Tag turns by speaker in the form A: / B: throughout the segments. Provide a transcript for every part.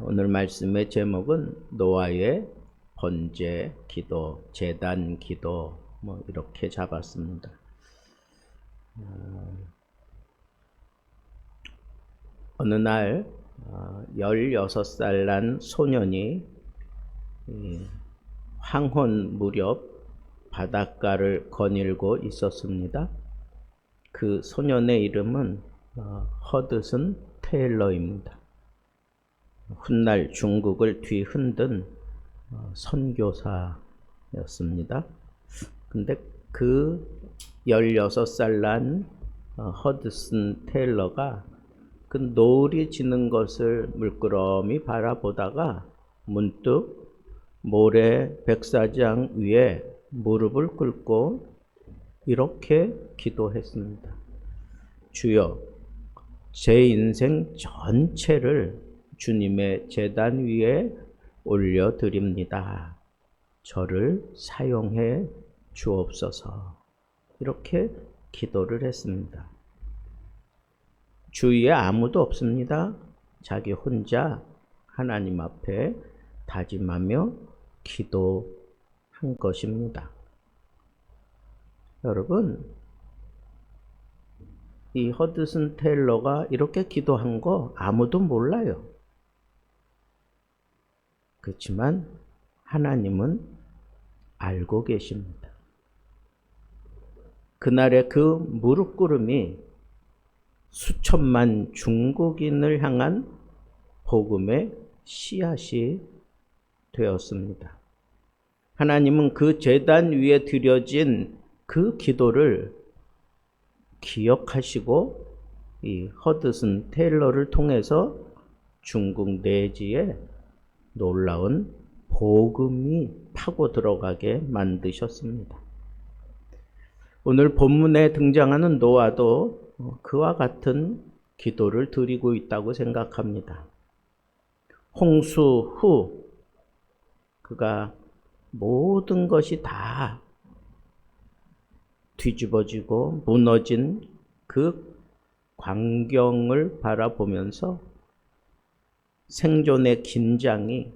A: 오늘 말씀의 제목은 노아의 번제 기도, 제단 기도 이렇게 잡았습니다. 어느 날 16살 난 소년이 황혼 무렵 바닷가를 거닐고 있었습니다. 그 소년의 이름은 허드슨 테일러입니다. 훗날 중국을 뒤흔든 선교사였습니다. 근데 그 16살 난 허드슨 테일러가 그 노을이 지는 것을 물끄러미 바라보다가 문득 모래 백사장 위에 무릎을 꿇고 이렇게 기도했습니다. 주여, 제 인생 전체를 주님의 제단 위에 올려드립니다. 저를 사용해 주옵소서. 이렇게 기도를 했습니다. 주위에 아무도 없습니다. 자기 혼자 하나님 앞에 다짐하며 기도한 것입니다. 여러분, 이 허드슨 테일러가 이렇게 기도한 거 아무도 몰라요. 그렇지만 하나님은 알고 계십니다. 그날의 그 무릎꿇음이 수천만 중국인을 향한 복음의 씨앗이 되었습니다. 하나님은 그 제단 위에 드려진 그 기도를 기억하시고 이 허드슨 테일러를 통해서 중국 내지에 놀라운 복음이 파고 들어가게 만드셨습니다. 오늘 본문에 등장하는 노아도 그와 같은 기도를 드리고 있다고 생각합니다. 홍수 후 그가 모든 것이 다 뒤집어지고 무너진 그 광경을 바라보면서 생존의 긴장이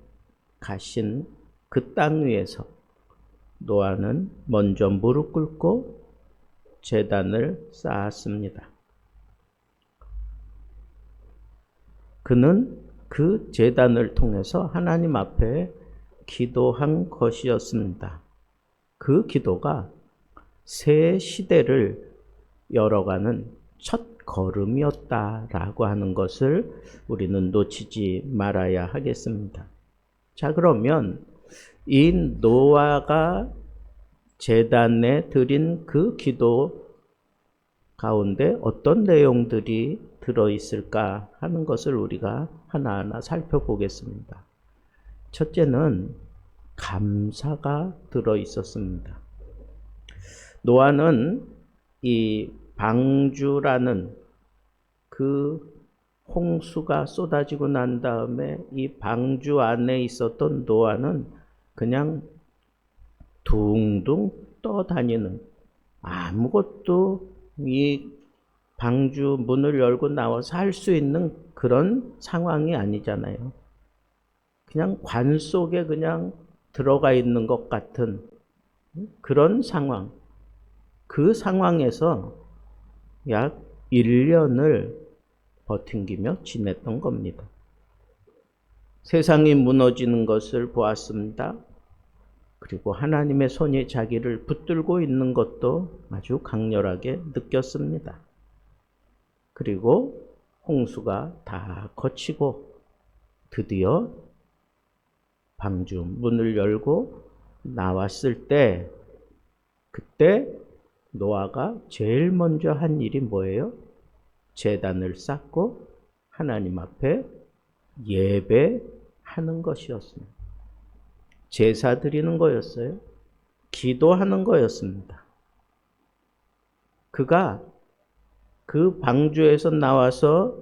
A: 가신 그 땅 위에서 노아는 먼저 무릎 꿇고 제단을 쌓았습니다. 그는 그 제단을 통해서 하나님 앞에 기도한 것이었습니다. 그 기도가 새 시대를 열어가는 첫 걸음이었다라고 하는 것을 우리는 놓치지 말아야 하겠습니다. 자, 그러면 이 노아가 제단에 드린 그 기도 가운데 어떤 내용들이 들어있을까 하는 것을 우리가 하나하나 살펴보겠습니다. 첫째는 감사가 들어있었습니다. 노아는 이 방주라는 그 홍수가 쏟아지고 난 다음에 이 방주 안에 있었던 노아는 그냥 둥둥 떠다니는, 아무것도 이 방주 문을 열고 나와서 할 수 있는 그런 상황이 아니잖아요. 그냥 관 속에 그냥 들어가 있는 것 같은 그런 상황. 그 상황에서 약 1년을 버팅기며 지냈던 겁니다. 세상이 무너지는 것을 보았습니다. 그리고 하나님의 손이 자기를 붙들고 있는 것도 아주 강렬하게 느꼈습니다. 그리고 홍수가 다 거치고 드디어 방주 문을 열고 나왔을 때, 그때 노아가 제일 먼저 한 일이 뭐예요? 제단을 쌓고 하나님 앞에 예배하는 것이었습니다. 제사 드리는 거였어요. 기도하는 거였습니다. 그가 그 방주에서 나와서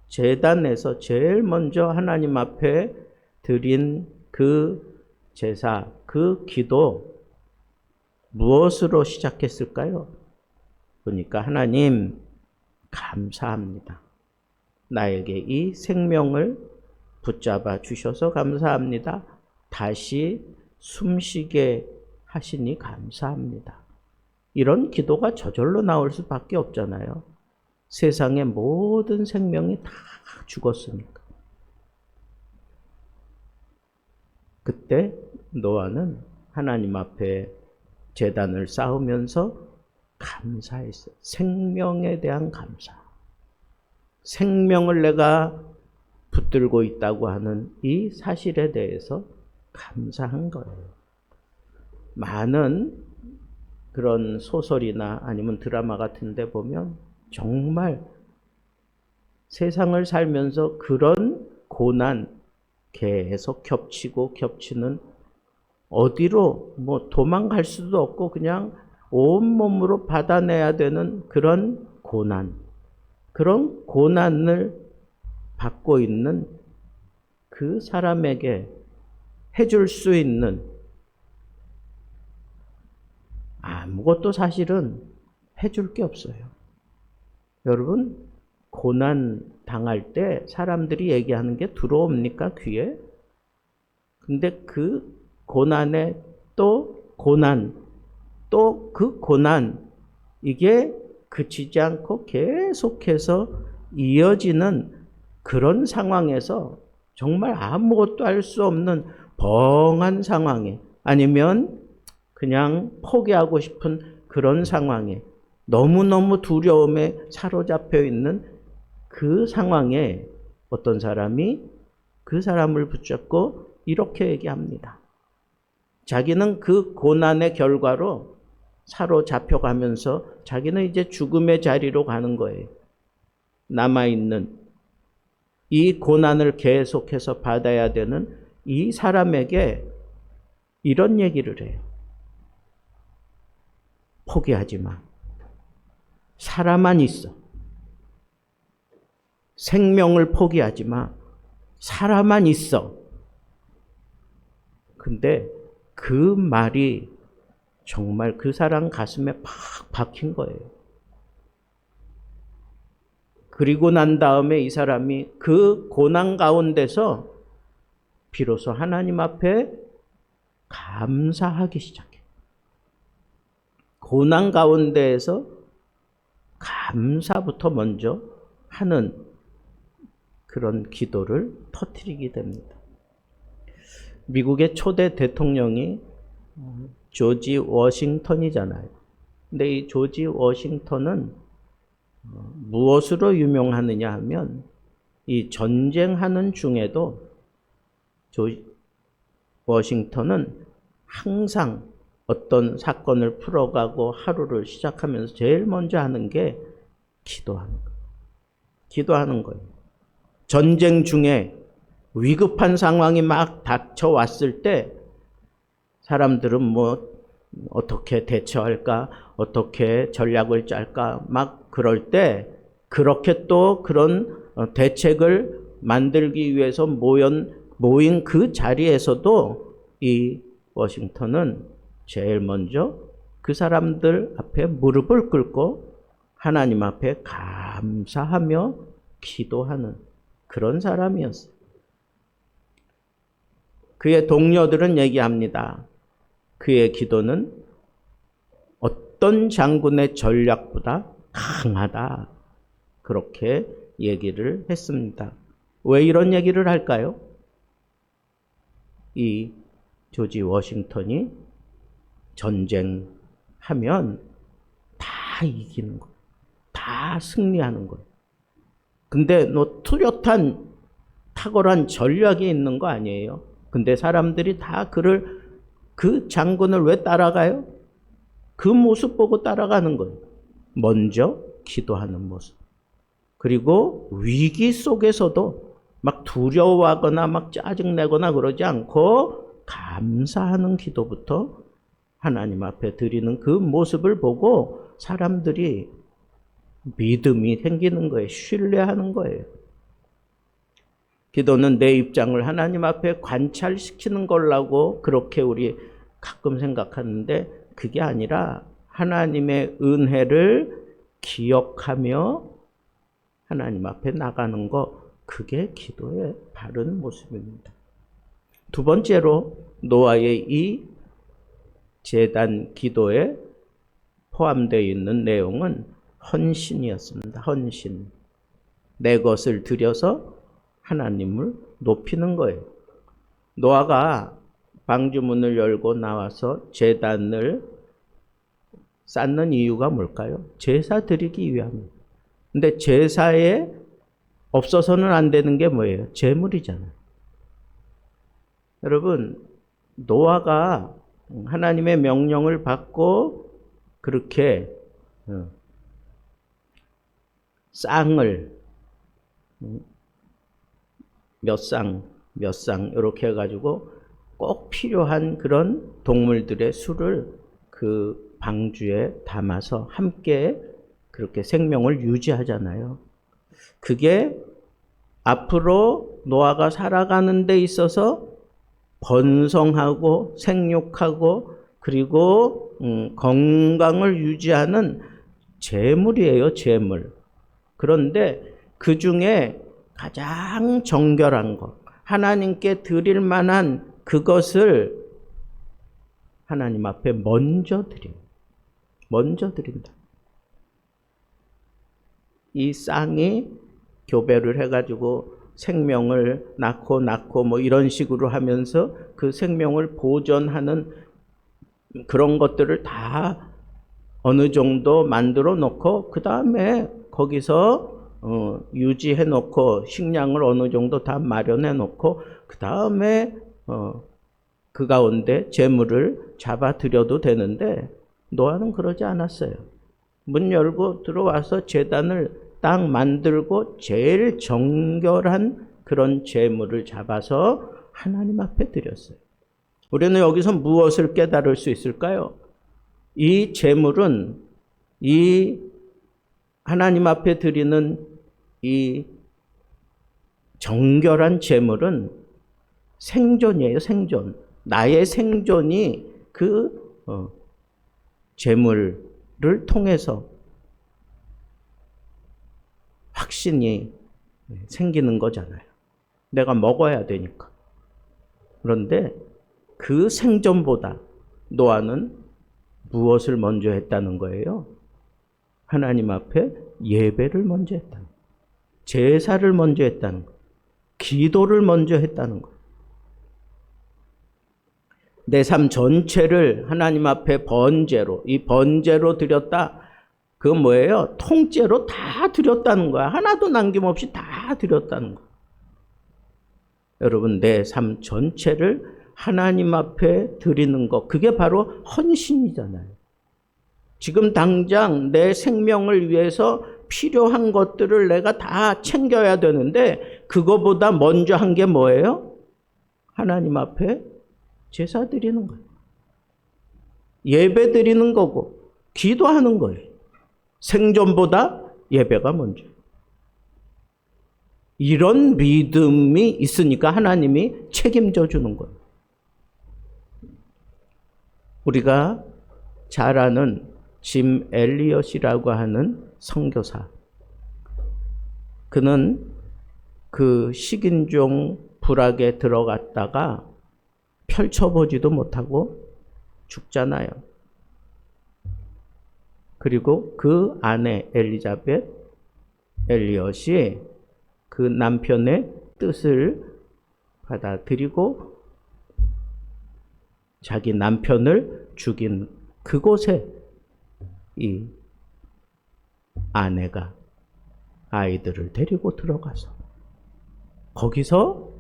A: 제단에서 제일 먼저 하나님 앞에 드린 그 제사, 그 기도 무엇으로 시작했을까요? 보니까 하나님 감사합니다. 나에게 이 생명을 붙잡아 주셔서 감사합니다. 다시 숨쉬게 하시니 감사합니다. 이런 기도가 저절로 나올 수밖에 없잖아요. 세상의 모든 생명이 다 죽었으니까. 그때 노아는 하나님 앞에 제단을 쌓으면서 감사했어요. 생명에 대한 감사. 생명을 내가 붙들고 있다고 하는 이 사실에 대해서 감사한 거예요. 많은 그런 소설이나 아니면 드라마 같은 데 보면 정말 세상을 살면서 그런 고난 계속 겹치고 겹치는, 어디로 뭐 도망갈 수도 없고 그냥 온몸으로 받아내야 되는 그런 고난, 그런 고난을 받고 있는 그 사람에게 해줄 수 있는 아무것도 사실은 해줄 게 없어요. 여러분, 고난 당할 때 사람들이 얘기하는 게 들어옵니까, 귀에? 근데 그 고난에 또 고난, 또 그 고난, 이게 그치지 않고 계속해서 이어지는 그런 상황에서 정말 아무것도 할 수 없는 벙한 상황에, 아니면 그냥 포기하고 싶은 그런 상황에, 너무너무 두려움에 사로잡혀 있는 그 상황에 어떤 사람이 그 사람을 붙잡고 이렇게 얘기합니다. 자기는 그 고난의 결과로 사로잡혀 가면서 자기는 이제 죽음의 자리로 가는 거예요. 남아있는 이 고난을 계속해서 받아야 되는 이 사람에게 이런 얘기를 해요. 포기하지 마. 살아만 있어. 생명을 포기하지 마. 살아만 있어. 근데 그 말이 정말 그 사람 가슴에 팍 박힌 거예요. 그리고 난 다음에 이 사람이 그 고난 가운데서 비로소 하나님 앞에 감사하기 시작해. 고난 가운데에서 감사부터 먼저 하는 그런 기도를 터뜨리게 됩니다. 미국의 초대 대통령이 조지 워싱턴이잖아요. 근데 이 조지 워싱턴은 무엇으로 유명하느냐 하면 이 전쟁하는 중에도 워싱턴은 항상 어떤 사건을 풀어가고 하루를 시작하면서 제일 먼저 하는 게 기도하는 거예요. 기도하는 거예요. 전쟁 중에 위급한 상황이 막 닥쳐왔을 때 사람들은 뭐 어떻게 대처할까, 어떻게 전략을 짤까 막 그럴 때 그렇게 또 그런 대책을 만들기 위해서 모인 그 자리에서도 이 워싱턴은 제일 먼저 그 사람들 앞에 무릎을 꿇고 하나님 앞에 감사하며 기도하는 그런 사람이었어요. 그의 동료들은 얘기합니다. 그의 기도는 어떤 장군의 전략보다 강하다. 그렇게 얘기를 했습니다. 왜 이런 얘기를 할까요? 이 조지 워싱턴이 전쟁하면 다 이기는 거예요. 다 승리하는 거예요. 근데 뚜렷한 탁월한 전략이 있는 거 아니에요. 근데 사람들이 다 그 장군을 왜 따라가요? 그 모습 보고 따라가는 거예요. 먼저 기도하는 모습. 그리고 위기 속에서도 막 두려워하거나 막 짜증내거나 그러지 않고 감사하는 기도부터 하나님 앞에 드리는 그 모습을 보고 사람들이 믿음이 생기는 거예요. 신뢰하는 거예요. 기도는 내 입장을 하나님 앞에 관찰시키는 거라고 그렇게 우리 가끔 생각하는데 그게 아니라 하나님의 은혜를 기억하며 하나님 앞에 나가는 거, 그게 기도의 바른 모습입니다. 두 번째로 노아의 이 제단 기도에 포함되어 있는 내용은 헌신이었습니다. 헌신. 내 것을 들여서 하나님을 높이는 거예요. 노아가 방주문을 열고 나와서 제단을 쌓는 이유가 뭘까요? 제사 드리기 위함입니다. 근데 제사에 없어서는 안 되는 게 뭐예요? 제물이잖아요. 여러분, 노아가 하나님의 명령을 받고 그렇게 쌍을 몇 쌍 이렇게 해가지고 꼭 필요한 그런 동물들의 수를 그 방주에 담아서 함께 그렇게 생명을 유지하잖아요. 그게 앞으로 노아가 살아가는 데 있어서 번성하고 생육하고 그리고 건강을 유지하는 제물이에요, 제물. 그런데 그 중에 가장 정결한 것, 하나님께 드릴 만한 그것을 하나님 앞에 먼저 드려요. 먼저 드린다. 이 쌍이 교배를 해가지고 생명을 낳고 뭐 이런 식으로 하면서 그 생명을 보존하는 그런 것들을 다 어느 정도 만들어 놓고 그 다음에 거기서 유지해 놓고 식량을 어느 정도 다 마련해 놓고 그 다음에 그 가운데 재물을 잡아 드려도 되는데 노아는 그러지 않았어요. 문 열고 들어와서 제단을 딱 만들고 제일 정결한 그런 재물을 잡아서 하나님 앞에 드렸어요. 우리는 여기서 무엇을 깨달을 수 있을까요? 이 재물은 이 하나님 앞에 드리는 이 정결한 재물은 생존이에요, 생존. 나의 생존이 그 재물을 통해서 확신이 생기는 거잖아요. 내가 먹어야 되니까. 그런데 그 생존보다 노아는 무엇을 먼저 했다는 거예요? 하나님 앞에 예배를 먼저 했다는 거예요. 제사를 먼저 했다는 거예요. 기도를 먼저 했다는 거예요. 내 삶 전체를 하나님 앞에 번제로, 이 번제로 드렸다. 그건 뭐예요? 통째로 다 드렸다는 거야. 하나도 남김없이 다 드렸다는 거야. 여러분, 내 삶 전체를 하나님 앞에 드리는 것, 그게 바로 헌신이잖아요. 지금 당장 내 생명을 위해서 필요한 것들을 내가 다 챙겨야 되는데 그거보다 먼저 한 게 뭐예요? 하나님 앞에 제사 드리는 거예요. 예배 드리는 거고 기도하는 거예요. 생존보다 예배가 먼저. 이런 믿음이 있으니까 하나님이 책임져 주는 거예요. 우리가 잘 아는 짐 엘리엇이라고 하는 선교사. 그는 그 식인종 불악에 들어갔다가 펼쳐보지도 못하고 죽잖아요. 그리고 그 아내 엘리자벳, 엘리엇이 그 남편의 뜻을 받아들이고 자기 남편을 죽인 그곳에 이 아내가 아이들을 데리고 들어가서 거기서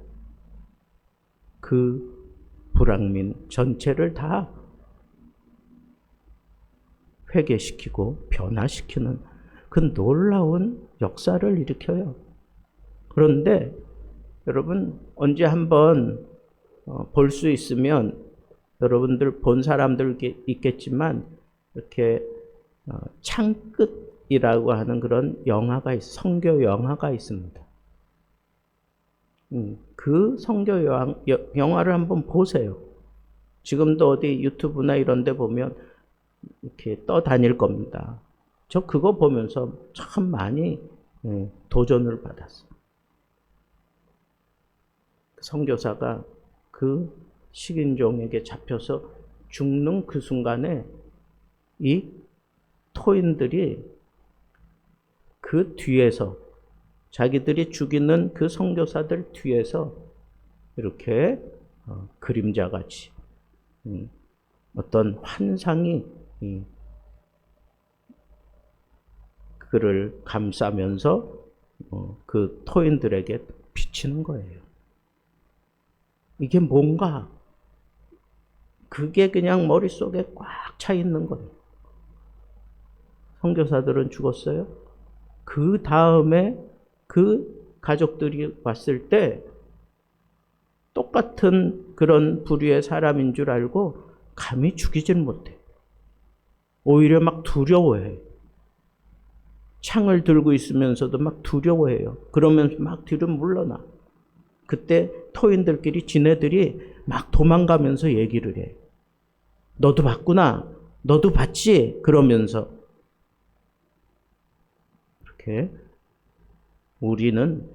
A: 그 불황민 전체를 다 회개시키고 변화시키는 그 놀라운 역사를 일으켜요. 그런데 여러분 언제 한번 볼 수 있으면 여러분들 본 사람들 있겠지만 이렇게 창끝이라고 하는 그런 영화가 선교 영화가 있습니다. 그 선교 영화를 한번 보세요. 지금도 어디 유튜브나 이런 데 보면 이렇게 떠다닐 겁니다. 저 그거 보면서 참 많이 도전을 받았어요. 선교사가 그 식인종에게 잡혀서 죽는 그 순간에 이 토인들이 그 뒤에서 자기들이 죽이는 그 선교사들 뒤에서 이렇게 그림자같이 어떤 환상이 그를 감싸면서 그 토인들에게 비치는 거예요. 이게 뭔가 그게 그냥 머릿속에 꽉 차 있는 거예요. 선교사들은 죽었어요. 그 다음에 그 가족들이 왔을 때 똑같은 그런 부류의 사람인 줄 알고 감히 죽이질 못해. 오히려 막 두려워해. 창을 들고 있으면서도 막 두려워해요. 그러면서 막 뒤로 물러나. 그때 토인들끼리 지네들이 막 도망가면서 얘기를 해. 너도 봤구나. 너도 봤지? 그러면서 이렇게 우리는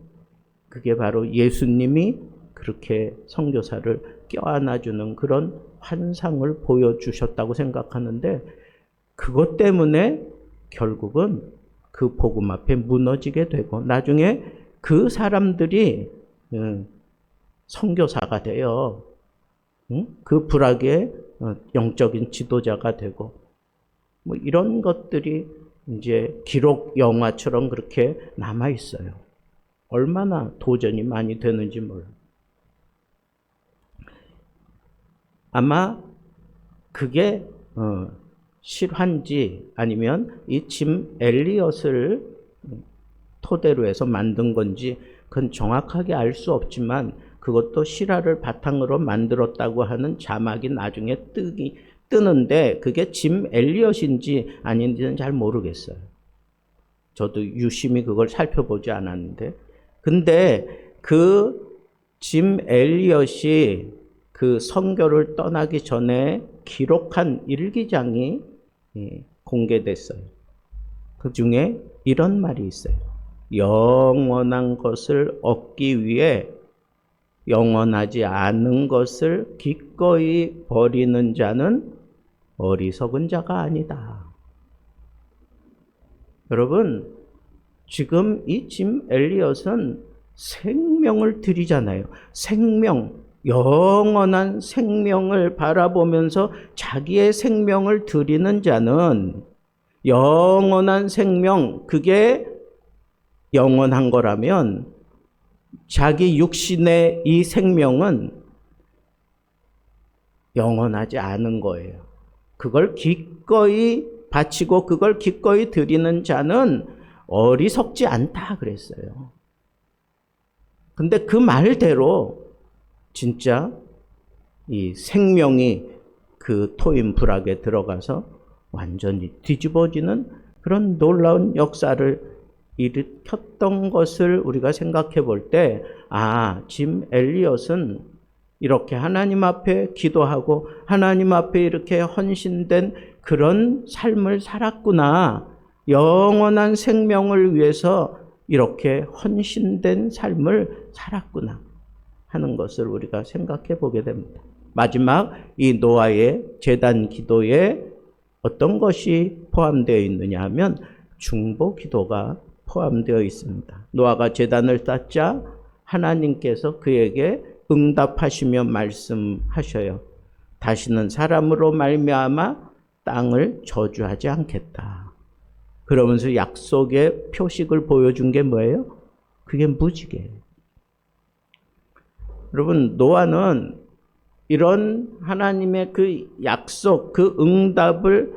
A: 그게 바로 예수님이 그렇게 선교사를 껴안아주는 그런 환상을 보여주셨다고 생각하는데 그것 때문에 결국은 그 복음 앞에 무너지게 되고 나중에 그 사람들이 선교사가 돼요. 그 불악의 영적인 지도자가 되고 뭐 이런 것들이 이제 기록 영화처럼 그렇게 남아 있어요. 얼마나 도전이 많이 되는지 몰라요. 아마 그게 실화인지 아니면 이 짐 엘리엇을 토대로 해서 만든 건지 그건 정확하게 알 수 없지만 그것도 실화를 바탕으로 만들었다고 하는 자막이 나중에 뜨는데 그게 짐 엘리엇인지 아닌지는 잘 모르겠어요. 저도 유심히 그걸 살펴보지 않았는데 근데 그 짐 엘리엇이 그 선교를 떠나기 전에 기록한 일기장이 공개됐어요. 그 중에 이런 말이 있어요. 영원한 것을 얻기 위해 영원하지 않은 것을 기꺼이 버리는 자는 어리석은 자가 아니다. 여러분, 지금 이 짐 엘리엇은 생명을 드리잖아요. 생명, 영원한 생명을 바라보면서 자기의 생명을 드리는 자는 영원한 생명, 그게 영원한 거라면 자기 육신의 이 생명은 영원하지 않은 거예요. 그걸 기꺼이 바치고 그걸 기꺼이 드리는 자는 어리석지 않다 그랬어요. 근데 그 말대로 진짜 이 생명이 그 토인 불악에 들어가서 완전히 뒤집어지는 그런 놀라운 역사를 일으켰던 것을 우리가 생각해 볼 때, 짐 엘리엇은 이렇게 하나님 앞에 기도하고 하나님 앞에 이렇게 헌신된 그런 삶을 살았구나. 영원한 생명을 위해서 이렇게 헌신된 삶을 살았구나 하는 것을 우리가 생각해 보게 됩니다. 마지막 이 노아의 제단 기도에 어떤 것이 포함되어 있느냐 하면 중보 기도가 포함되어 있습니다. 노아가 제단을 쌓자 하나님께서 그에게 응답하시며 말씀하셔요. 다시는 사람으로 말미암아 땅을 저주하지 않겠다. 그러면서 약속의 표식을 보여준 게 뭐예요? 그게 무지개예요. 여러분, 노아는 이런 하나님의 그 약속, 그 응답을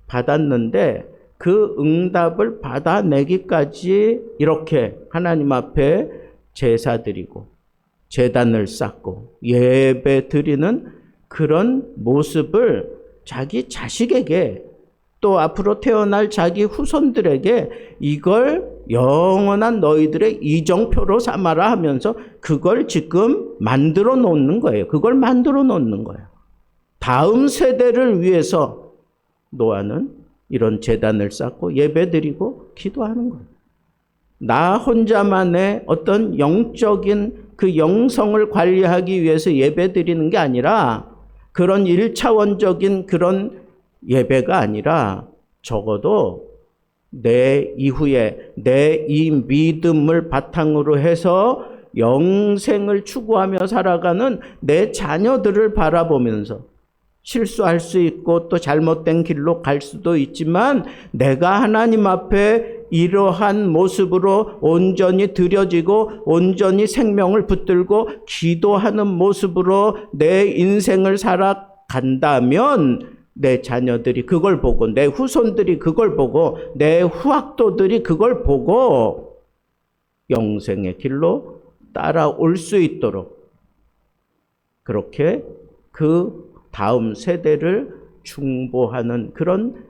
A: 받았는데 그 응답을 받아내기까지 이렇게 하나님 앞에 제사 드리고 제단을 쌓고 예배 드리는 그런 모습을 자기 자식에게 또 앞으로 태어날 자기 후손들에게 이걸 영원한 너희들의 이정표로 삼아라 하면서 그걸 지금 만들어 놓는 거예요. 그걸 만들어 놓는 거예요. 다음 세대를 위해서 노아는 이런 제단을 쌓고 예배드리고 기도하는 거예요. 나 혼자만의 어떤 영적인 그 영성을 관리하기 위해서 예배 드리는 게 아니라 그런 1차원적인 그런 예배가 아니라 적어도 내 이후에 내 이 믿음을 바탕으로 해서 영생을 추구하며 살아가는 내 자녀들을 바라보면서 실수할 수 있고 또 잘못된 길로 갈 수도 있지만 내가 하나님 앞에 이러한 모습으로 온전히 드려지고 온전히 생명을 붙들고 기도하는 모습으로 내 인생을 살아간다면 내 자녀들이 그걸 보고 내 후손들이 그걸 보고 내 후학도들이 그걸 보고 영생의 길로 따라올 수 있도록 그렇게 그 다음 세대를 중보하는 그런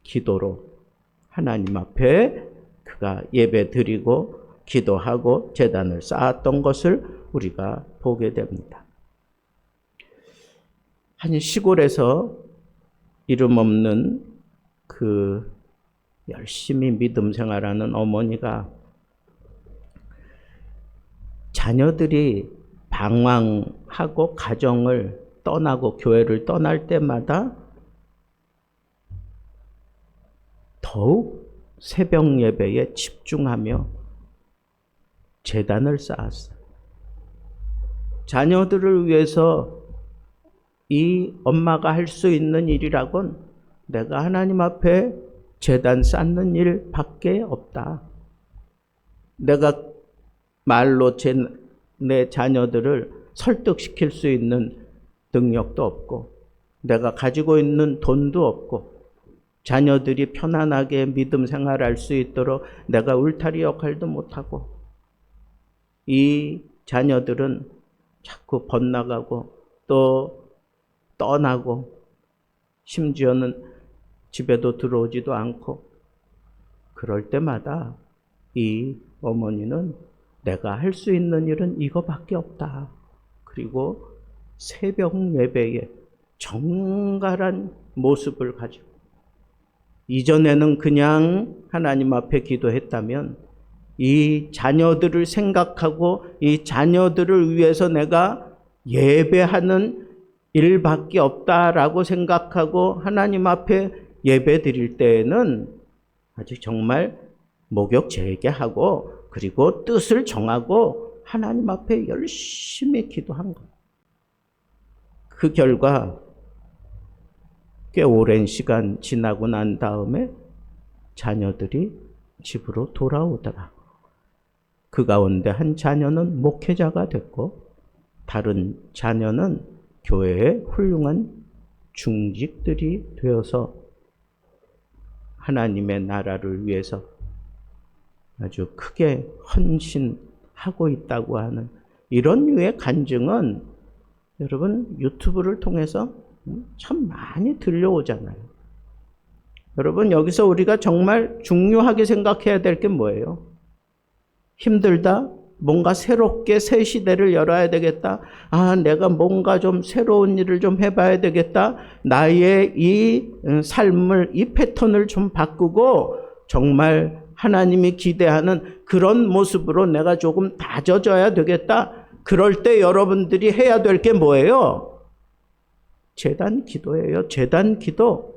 A: 기도로 하나님 앞에 그가 예배 드리고 기도하고 제단을 쌓았던 것을 우리가 보게 됩니다. 한 시골에서 이름 없는 그 열심히 믿음 생활하는 어머니가 자녀들이 방황하고 가정을 떠나고 교회를 떠날 때마다 더욱 새벽 예배에 집중하며 제단을 쌓았어요. 자녀들을 위해서 이 엄마가 할 수 있는 일이라곤 내가 하나님 앞에 제단 쌓는 일밖에 없다. 내가 말로 내 자녀들을 설득시킬 수 있는 능력도 없고 내가 가지고 있는 돈도 없고 자녀들이 편안하게 믿음 생활할 수 있도록 내가 울타리 역할도 못하고 이 자녀들은 자꾸 번나가고 또 떠나고 심지어는 집에도 들어오지도 않고 그럴 때마다 이 어머니는 내가 할 수 있는 일은 이거밖에 없다. 그리고 새벽 예배에 정갈한 모습을 가지고 이전에는 그냥 하나님 앞에 기도했다면 이 자녀들을 생각하고 이 자녀들을 위해서 내가 예배하는 일밖에 없다라고 생각하고 하나님 앞에 예배 드릴 때에는 아주 정말 목욕 재개하고 그리고 뜻을 정하고 하나님 앞에 열심히 기도한 거예요. 그 결과 꽤 오랜 시간 지나고 난 다음에 자녀들이 집으로 돌아오더라. 그 가운데 한 자녀는 목회자가 됐고 다른 자녀는 교회의 훌륭한 중직들이 되어서 하나님의 나라를 위해서 아주 크게 헌신하고 있다고 하는 이런 류의 간증은 여러분 유튜브를 통해서 참 많이 들려오잖아요. 여러분 여기서 우리가 정말 중요하게 생각해야 될 게 뭐예요? 힘들다? 뭔가 새롭게 새 시대를 열어야 되겠다. 내가 뭔가 좀 새로운 일을 좀 해봐야 되겠다. 나의 이 삶을, 이 패턴을 좀 바꾸고 정말 하나님이 기대하는 그런 모습으로 내가 조금 다져져야 되겠다. 그럴 때 여러분들이 해야 될 게 뭐예요? 제단 기도예요. 제단 기도.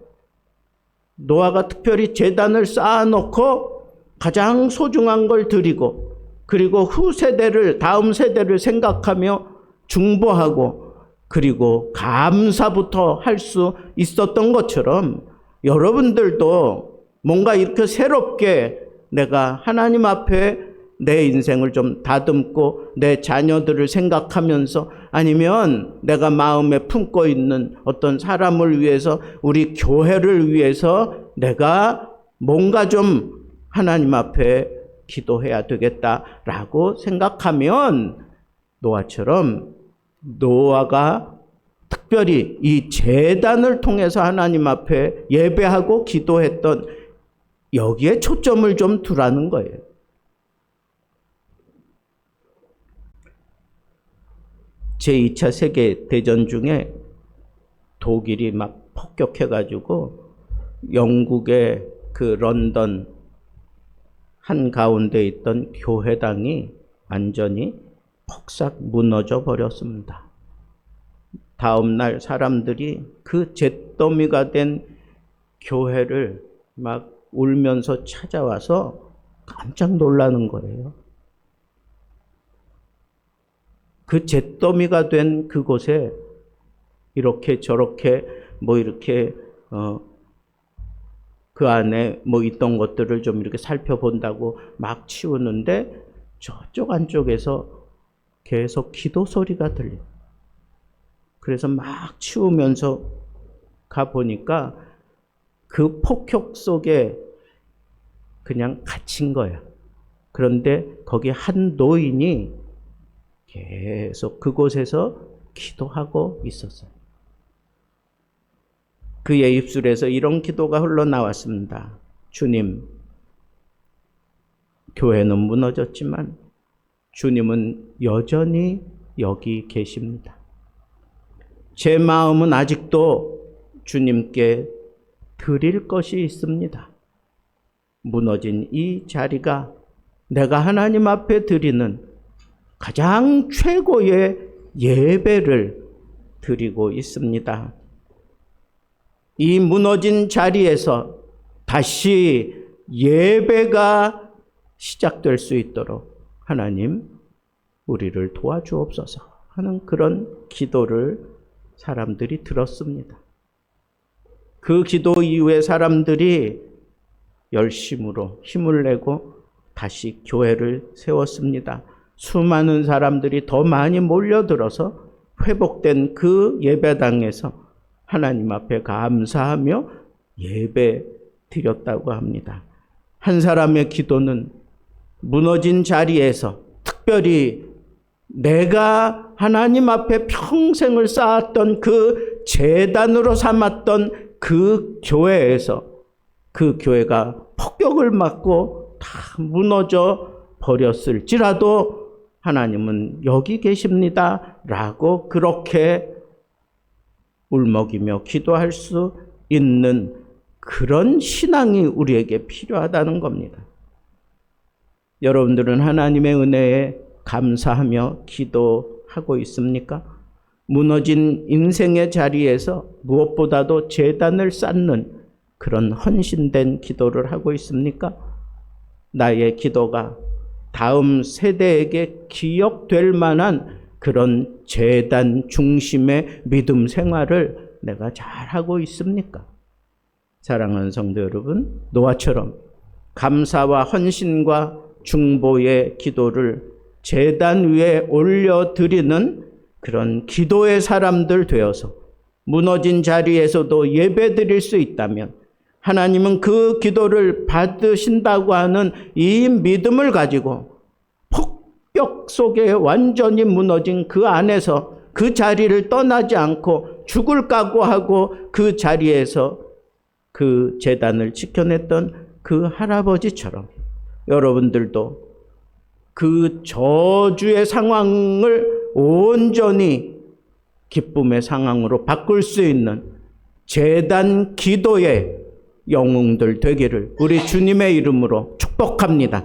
A: 노아가 특별히 제단을 쌓아놓고 가장 소중한 걸 드리고 그리고 후세대를 다음 세대를 생각하며 중보하고 그리고 감사부터 할 수 있었던 것처럼 여러분들도 뭔가 이렇게 새롭게 내가 하나님 앞에 내 인생을 좀 다듬고 내 자녀들을 생각하면서 아니면 내가 마음에 품고 있는 어떤 사람을 위해서 우리 교회를 위해서 내가 뭔가 좀 하나님 앞에 기도해야 되겠다라고 생각하면 노아처럼 노아가 특별히 이 제단을 통해서 하나님 앞에 예배하고 기도했던 여기에 초점을 좀 두라는 거예요. 제2차 세계대전 중에 독일이 막 폭격해가지고 영국의 그 런던 한가운데 있던 교회당이 완전히 폭삭 무너져 버렸습니다. 다음 날 사람들이 그 잿더미가 된 교회를 막 울면서 찾아와서 깜짝 놀라는 거예요. 그 잿더미가 된 그곳에 이렇게 저렇게 이렇게 그 안에 있던 것들을 좀 이렇게 살펴본다고 막 치우는데 저쪽 안쪽에서 계속 기도 소리가 들려요. 그래서 막 치우면서 가보니까 그 폭격 속에 그냥 갇힌 거야. 그런데 거기 한 노인이 계속 그곳에서 기도하고 있었어요. 그의 입술에서 이런 기도가 흘러나왔습니다. 주님, 교회는 무너졌지만 주님은 여전히 여기 계십니다. 제 마음은 아직도 주님께 드릴 것이 있습니다. 무너진 이 자리가 내가 하나님 앞에 드리는 가장 최고의 예배를 드리고 있습니다. 이 무너진 자리에서 다시 예배가 시작될 수 있도록 하나님 우리를 도와주옵소서 하는 그런 기도를 사람들이 들었습니다. 그 기도 이후에 사람들이 열심으로 힘을 내고 다시 교회를 세웠습니다. 수많은 사람들이 더 많이 몰려들어서 회복된 그 예배당에서 하나님 앞에 감사하며 예배 드렸다고 합니다. 한 사람의 기도는 무너진 자리에서 특별히 내가 하나님 앞에 평생을 쌓았던 그 제단으로 삼았던 그 교회에서 그 교회가 폭격을 맞고 다 무너져 버렸을지라도 하나님은 여기 계십니다 라고 그렇게 울먹이며 기도할 수 있는 그런 신앙이 우리에게 필요하다는 겁니다. 여러분들은 하나님의 은혜에 감사하며 기도하고 있습니까? 무너진 인생의 자리에서 무엇보다도 제단을 쌓는 그런 헌신된 기도를 하고 있습니까? 나의 기도가 다음 세대에게 기억될 만한 그런 제단 중심의 믿음 생활을 내가 잘하고 있습니까? 사랑하는 성도 여러분, 노아처럼 감사와 헌신과 중보의 기도를 제단 위에 올려드리는 그런 기도의 사람들 되어서 무너진 자리에서도 예배드릴 수 있다면 하나님은 그 기도를 받으신다고 하는 이 믿음을 가지고 폭격 속에 완전히 무너진 그 안에서 그 자리를 떠나지 않고 죽을 각오하고 그 자리에서 그 제단을 지켜냈던 그 할아버지처럼 여러분들도 그 저주의 상황을 온전히 기쁨의 상황으로 바꿀 수 있는 제단 기도의 영웅들 되기를 우리 주님의 이름으로 축복합니다.